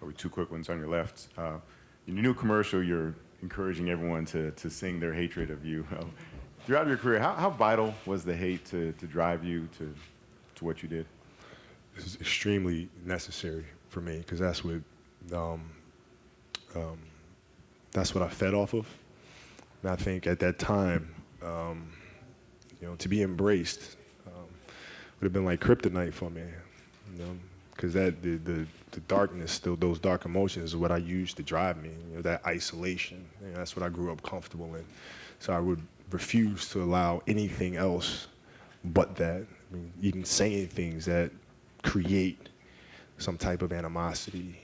Probably two quick ones on your left. In your new commercial, you're encouraging everyone to sing their hatred of you. Throughout your career, how vital was the hate to drive you to what you did? It was extremely necessary for me because that's what I fed off of. And I think at that time, to be embraced would have been like kryptonite for me, because that the darkness, those dark emotions, is what I used to drive me. That isolation. That's what I grew up comfortable in. So I would refuse to allow anything else but that. I mean, even saying things that create some type of animosity.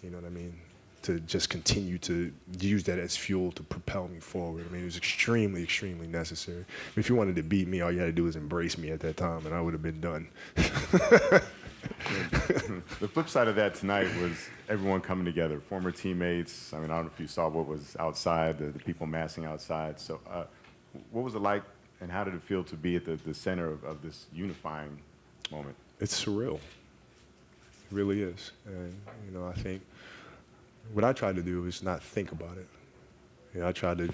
You know what I mean? To just continue to use that as fuel to propel me forward. I mean, it was extremely, extremely necessary. I mean, if you wanted to beat me, all you had to do was embrace me at that time, and I would have been done. The flip side of that tonight was everyone coming together, former teammates. I mean, I don't know if you saw what was outside, the people massing outside. So what was it like, and how did it feel to be at the center of this unifying moment? It's surreal. It really is. And, I think what I tried to do is not think about it. I tried to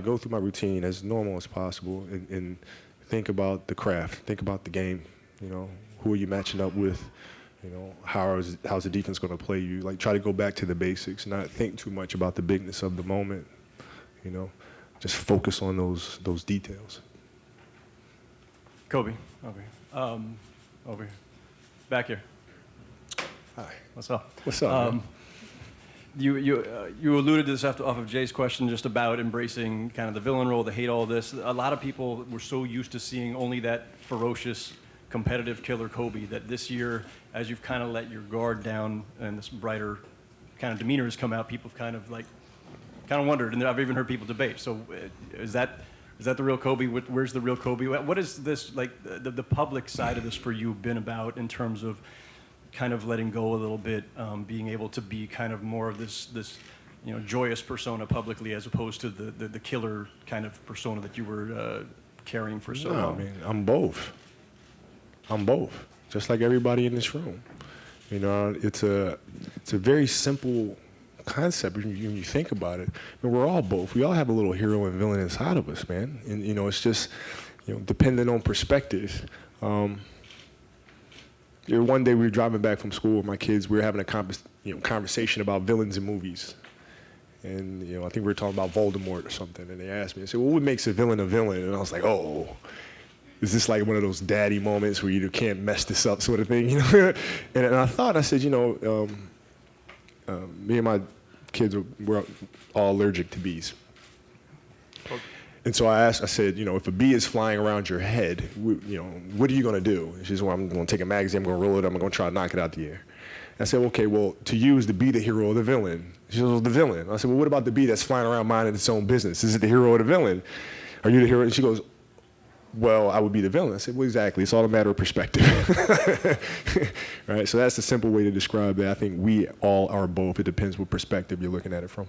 go through my routine as normal as possible and think about the craft, think about the game. Who are you matching up with? How's the defense going to play you? Like, try to go back to the basics, not think too much about the bigness of the moment. Just focus on those details. Kobe, over here, back here. Hi. What's up? What's up? Man? You alluded to this off of Jay's question, just about embracing kind of the villain role, the hate, all this. A lot of people were so used to seeing only that ferocious, competitive killer Kobe that this year, as you've kind of let your guard down and this brighter kind of demeanor has come out, people have kind of wondered, and I've even heard people debate. So is that the real Kobe? Where's the real Kobe? What is this, like, the public side of this for you been about in terms of kind of letting go a little bit, being able to be kind of more of this joyous persona publicly as opposed to the killer kind of persona that you were carrying for so long? I mean, I'm both. Just like everybody in this room. It's a very simple concept when you think about it. I mean, we're all both. We all have a little hero and villain inside of us, man. And it's just depending on perspective. One day we were driving back from school with my kids. We were having a conversation about villains in movies. And I think we were talking about Voldemort or something. And they asked me, they said, well, what makes a villain a villain? And I was like, oh, is this like one of those daddy moments where you can't mess this up sort of thing? And I thought, I said, me and my kids were all allergic to bees. Okay. And so I said, if a bee is flying around your head, what are you going to do? She said, well, I'm going to take a magazine, I'm going to roll it up, I'm going to try to knock it out the air. I said, okay, well, to you is the bee the hero or the villain? She said, well, the villain. I said, well, what about the bee that's flying around minding its own business? Is it the hero or the villain? Are you the hero? And she goes, well, I would be the villain. I said, well, exactly. It's all a matter of perspective. Right? So that's the simple way to describe that. I think we all are both. It depends what perspective you're looking at it from.